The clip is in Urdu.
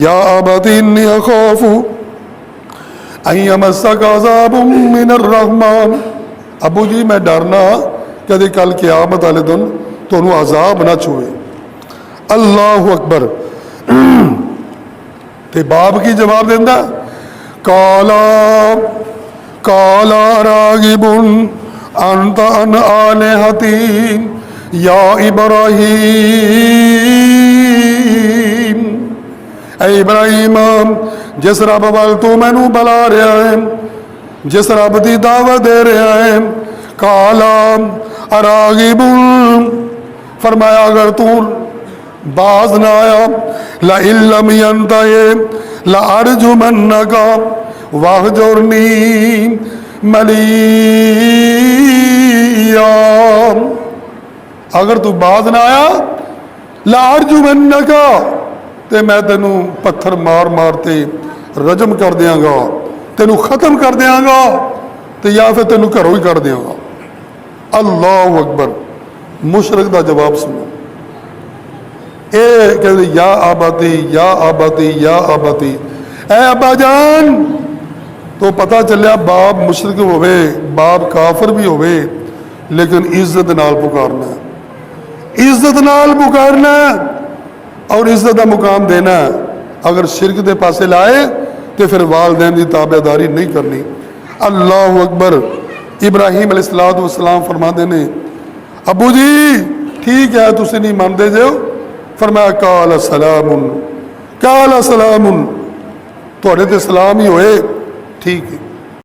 یا ابت انی اخاف ان یمسک عذاب من الرحمن، ابو جی میں ڈرنا کہ کل قیامت والے دن تو انہوں عذاب نہ چھوئے۔ اللہ اکبر۔ تے باپ کی جواب دیندہ کالا راغب انت ان آلہتی یا ابراہیم، اے ابراہیم جس رب وال تو مینوں بلا رہا ہے، جس رب دی دعوت دے رہا ہے، کالا راغب، فرمایا اگر تو باز نہ آیا، لئن لم ينتهِ لأرجمنك واہجرنی ملیا، اگر تو باز نہ آیا لأرجمنك، تے میں تینوں پتھر مار مارتے رجم کر دیاں گا، تینوں ختم کر دیاں گا، تے یا پھر تینوں گھروں ہی کر دیاں گا۔ اللہ اکبر۔ مشرک دا جواب سنو، اے کہتے یا آباتی یا آباتی یا آباتی، اے ابا جان۔ تو پتہ چلیا باپ مشرک ہوئے، باپ کافر بھی ہوئے، لیکن عزت نال پکارنا ہے، عزت نال پکارنا ہے اور عزت کا مقام دینا ہے۔ اگر شرک دے پاسے لائے تو پھر والدین کی تابع داری نہیں کرنی۔ اللہ اکبر۔ ابراہیم علیہ السلام فرماندے نے ابو جی ٹھیک ہے تسی نہیں مانتے جو، فرمایا قال سلام، قال سلام، تھوڑے تے سلام ہی ہوئے، ٹھیک ہے۔